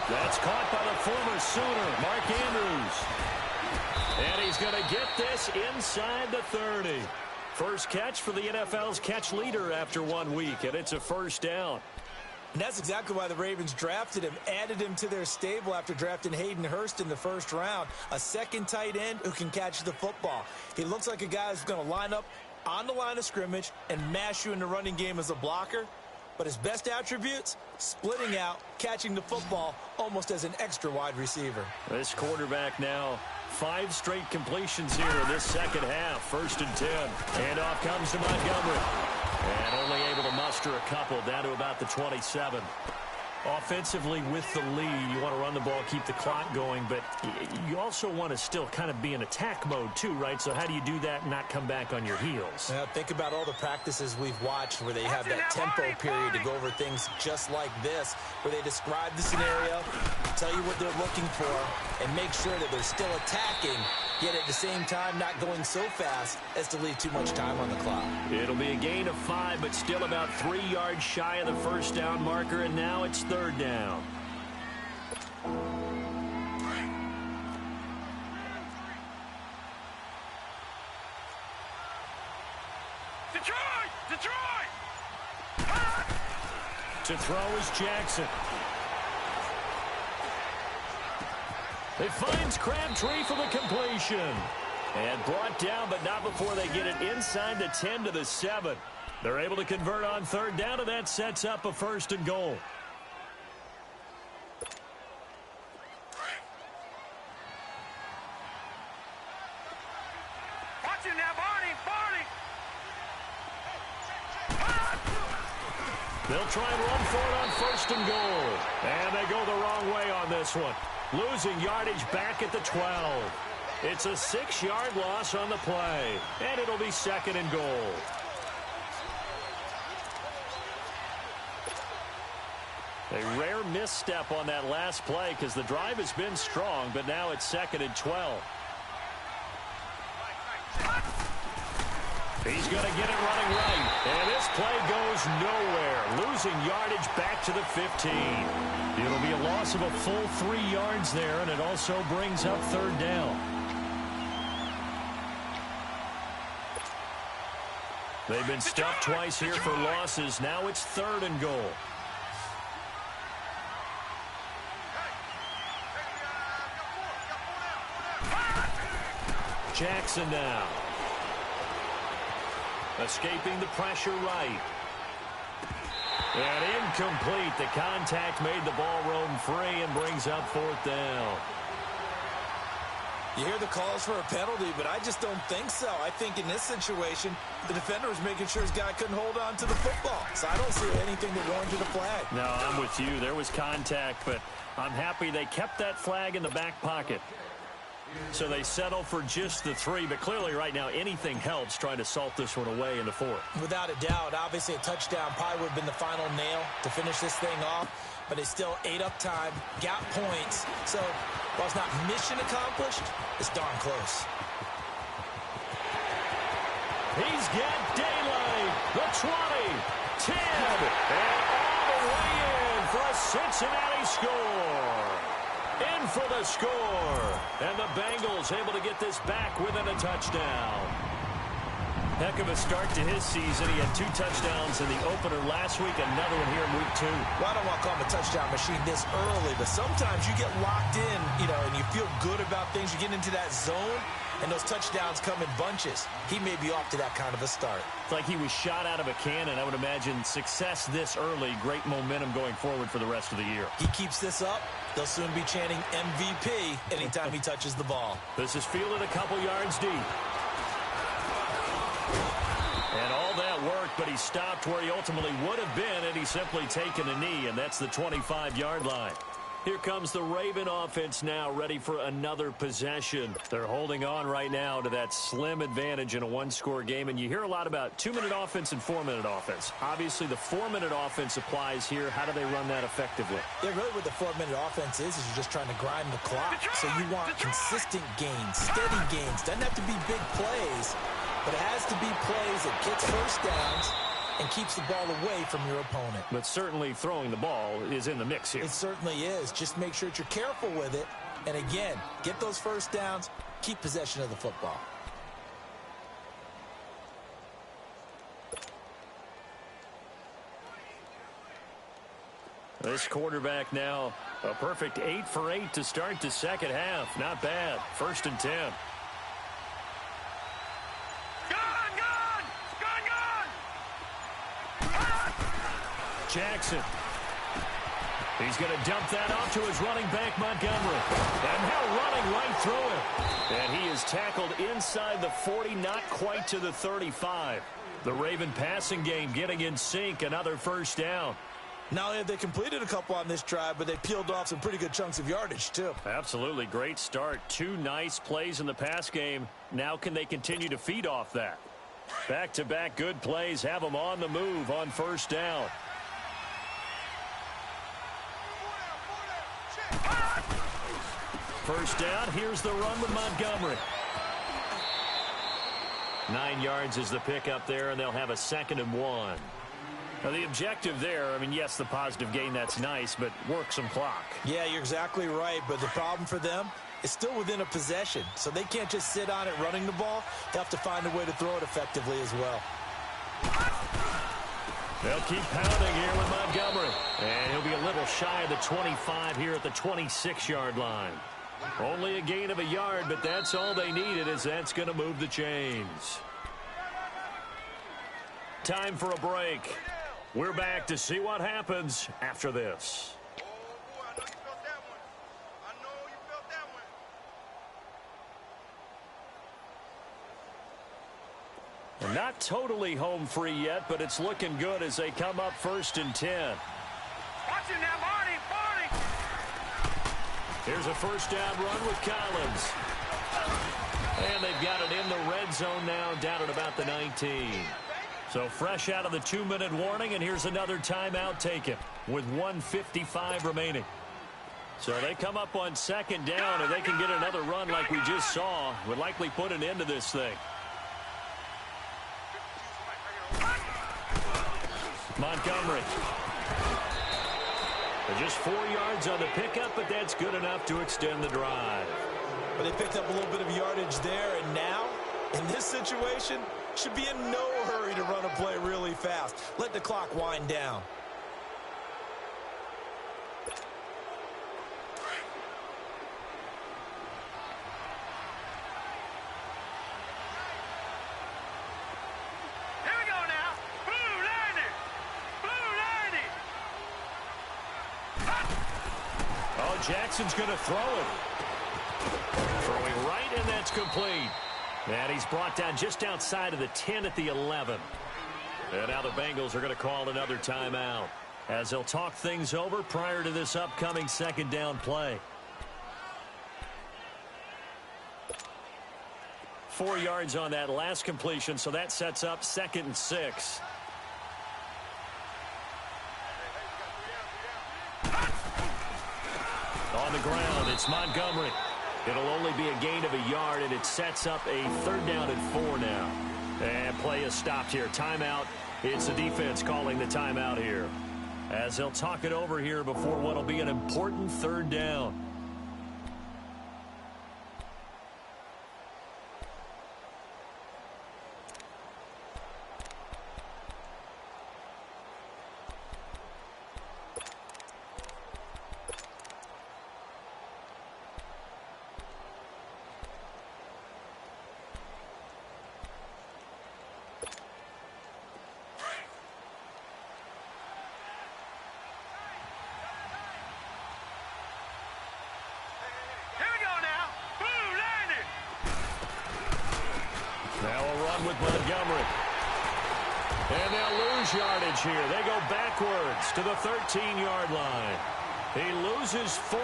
That's caught by the former Sooner, Mark Andrews. And he's going to get this inside the 30. First catch for the NFL's catch leader after 1 week, and it's a first down. And that's exactly why the Ravens drafted him, added him to their stable after drafting Hayden Hurst in the first round. A second tight end who can catch the football. He looks like a guy who's going to line up on the line of scrimmage and mash you in the running game as a blocker. But his best attributes, splitting out, catching the football almost as an extra wide receiver. This quarterback now 5 straight completions here in this second half. 1st and 10. Handoff comes to Montgomery. And only able to muster a couple down to about the 27. Offensively with the lead, you want to run the ball, keep the clock going, but you also want to still kind of be in attack mode too, right? So how do you do that and not come back on your heels? Now, think about all the practices we've watched where they have that tempo period to go over things just like this, where they describe the scenario, tell you what they're looking for, and make sure that they're still attacking, yet at the same time not going so fast as to leave too much time on the clock. It'll be a gain of 5, but still about 3 yards shy of the first down marker, and now it's 3rd down. Detroit! To throw is Jackson. It finds Crabtree for the completion. And brought down, but not before they get it inside the 10 to the 7. They're able to convert on 3rd down, and that sets up a 1st and goal. Watch him now, Barney! They'll try and run for it on 1st and goal. And they go the wrong way on this one. Losing yardage back at the 12. It's a 6-yard loss on the play. And it'll be 2nd and goal. A rare misstep on that last play because the drive has been strong, but now it's 2nd and 12. He's going to get it running right. And this play goes nowhere. Losing yardage back to the 15. It'll be a loss of a full 3 yards there, and it also brings up 3rd down. They've been stuffed twice here for losses. Now it's 3rd and goal. Jackson now. Escaping the pressure right. And incomplete. The contact made the ball roam free and brings up 4th down. You hear the calls for a penalty, but I just don't think so. I think in this situation, the defender was making sure his guy couldn't hold on to the football. So I don't see anything that warranted a flag. No, I'm with you. There was contact, but I'm happy they kept that flag in the back pocket. So they settle for just the 3, but clearly right now anything helps trying to salt this one away in the 4th. Without a doubt, obviously a touchdown probably would have been the final nail to finish this thing off, but they still ate up time, got points. So while it's not mission accomplished, it's darn close. He's got daylight. The 20, 10, and all the way in for a Cincinnati score. In for the score. And the Bengals able to get this back within a touchdown. Heck of a start to his season. He had 2 touchdowns in the opener last week, another one here in week 2. Well, I don't want to call him a touchdown machine this early, but sometimes you get locked in, and you feel good about things. You get into that zone, and those touchdowns come in bunches. He may be off to that kind of a start. It's like he was shot out of a cannon. I would imagine success this early, great momentum going forward for the rest of the year. He keeps this up, they'll soon be chanting MVP anytime he touches the ball. This is fielded a couple yards deep. And all that worked, but he stopped where he ultimately would have been had he simply taken a knee, and that's the 25-yard line. Here comes the Raven offense now, ready for another possession. They're holding on right now to that slim advantage in a one-score game, and you hear a lot about 2-minute offense and 4-minute offense. Obviously, the 4-minute offense applies here. How do they run that effectively? Yeah, really what the 4-minute offense is you're just trying to grind the clock. So you want consistent gains, steady gains. Doesn't have to be big plays, but it has to be plays that gets first downs and keeps the ball away from your opponent. But certainly throwing the ball is in the mix here. It certainly is. Just make sure that you're careful with it. And again, get those first downs, keep possession of the football. This quarterback now, a perfect 8 for 8 to start the second half. Not bad. 1st and 10. Jackson. He's going to dump that off to his running back, Montgomery. And now running right through him. And he is tackled inside the 40, not quite to the 35. The Raven passing game getting in sync, another first down. Not only have they completed a couple on this drive, but they peeled off some pretty good chunks of yardage, too. Absolutely. Great start. 2 nice plays in the pass game. Now can they continue to feed off that? Back-to-back good plays have them on the move on first down. First down, here's the run with Montgomery. 9 yards is the pickup there, and they'll have a 2nd and 1. Now, the objective there, I mean, yes, the positive gain, that's nice, but work some clock. Yeah, you're exactly right, but the problem for them is still within a possession, so they can't just sit on it running the ball. They have to find a way to throw it effectively as well. They'll keep pounding here with Montgomery, and he'll be a little shy of the 25 here at the 26-yard line. Only a gain of a yard, but that's all they needed, as that's going to move the chains. Time for a break. We're back to see what happens after this. Not totally home free yet, but it's looking good as they come up 1st and 10. Watch it now, Marty. Here's a first down run with Collins. And they've got it in the red zone now, down at about the 19. So fresh out of the 2-minute warning, and here's another timeout taken with 1:55 remaining. So they come up on 2nd down, and they can get another run like we just saw. Would likely put an end to this thing. Montgomery. Just 4 yards on the pickup, but that's good enough to extend the drive. But they picked up a little bit of yardage there, and now, in this situation, should be in no hurry to run a play really fast. Let the clock wind down. Here we go now. Blue 90. Oh, Jackson's going to throw it. Throwing right, and that's complete. And he's brought down just outside of the 10 at the 11. And now the Bengals are going to call another timeout as they'll talk things over prior to this upcoming 2nd down play. 4 yards on that last completion, so that sets up 2nd and 6. On the ground, it's Montgomery. It'll only be a gain of a yard, and it sets up a 3rd down and 4 now. And play is stopped here. Timeout. It's the defense calling the timeout here, as they'll talk it over here before what will be an important 3rd down. Now a run with Montgomery. And they'll lose yardage here. They go backwards to the 13-yard line. He loses 4,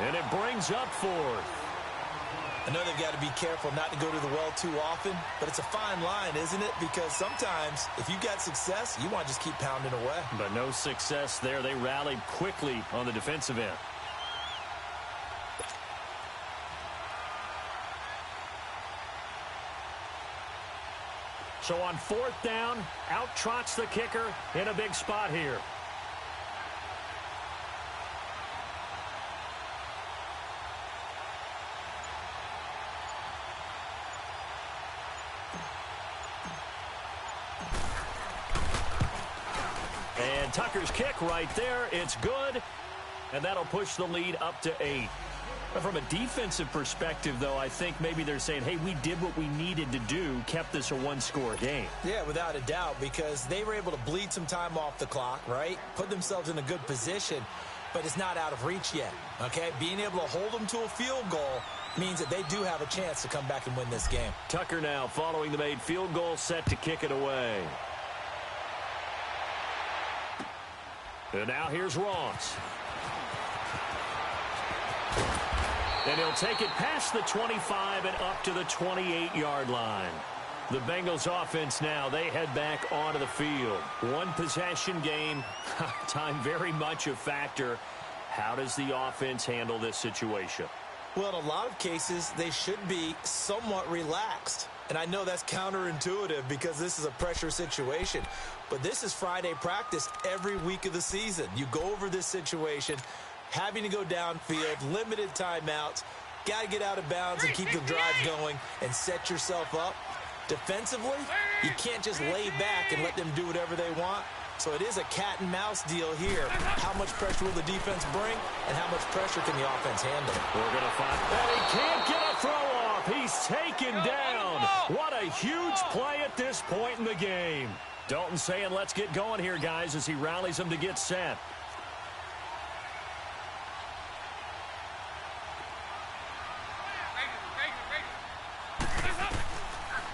and it brings up 4th. I know they've got to be careful not to go to the well too often, but it's a fine line, isn't it? Because sometimes, if you've got success, you want to just keep pounding away. But no success there. They rallied quickly on the defensive end. So on 4th down, out trots the kicker in a big spot here. And Tucker's kick right there. It's good. And that'll push the lead up to 8. But from a defensive perspective, though, I think maybe they're saying, hey, we did what we needed to do, kept this a one-score game. Yeah, without a doubt, because they were able to bleed some time off the clock, right? Put themselves in a good position, but it's not out of reach yet, okay? Being able to hold them to a field goal means that they do have a chance to come back and win this game. Tucker now following the made field goal, set to kick it away. And now here's Ross. And he'll take it past the 25 and up to the 28-yard line. The Bengals offense now, they head back onto the field. One possession game, time very much a factor. How does the offense handle this situation? Well, in a lot of cases, they should be somewhat relaxed. And I know that's counterintuitive because this is a pressure situation. But this is Friday practice every week of the season. You go over this situation, having to go downfield, limited timeouts, got to get out of bounds and keep the drive going and set yourself up. Defensively, you can't just lay back and let them do whatever they want. So it is a cat and mouse deal here. How much pressure will the defense bring, and how much pressure can the offense handle? We're going to find that he can't get a throw off. He's taken down. What a huge play at this point in the game. Dalton saying, let's get going here, guys, as he rallies them to get set.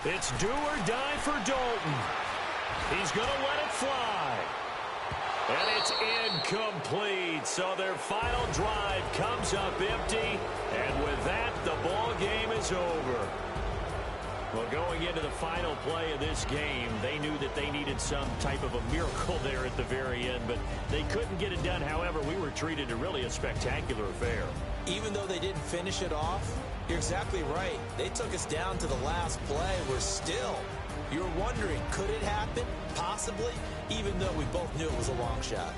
It's do or die for Dalton. He's going to let it fly. And it's incomplete. So their final drive comes up empty. And with that, the ball game is over. Well, going into the final play of this game, they knew that they needed some type of a miracle there at the very end, but they couldn't get it done. However, we were treated to really a spectacular affair. Even though they didn't finish it off, you're exactly right. They took us down to the last play. We're still, you're wondering, could it happen? Possibly, even though we both knew it was a long shot.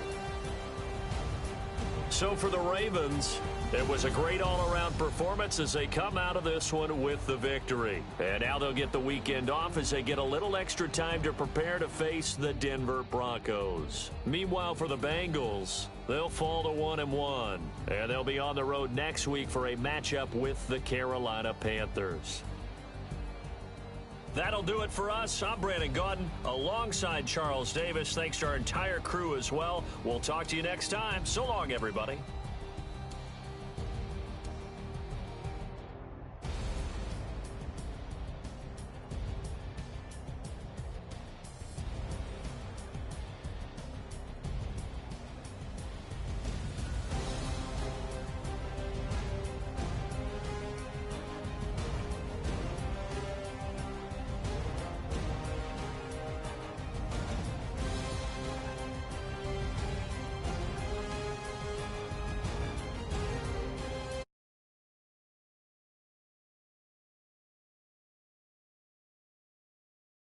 So for the Ravens, it was a great all-around performance as they come out of this one with the victory. And now they'll get the weekend off as they get a little extra time to prepare to face the Denver Broncos. Meanwhile, for the Bengals, they'll fall to 1-1. And they'll be on the road next week for a matchup with the Carolina Panthers. That'll do it for us. I'm Brandon Gaudin alongside Charles Davis. Thanks to our entire crew as well. We'll talk to you next time. So long, everybody.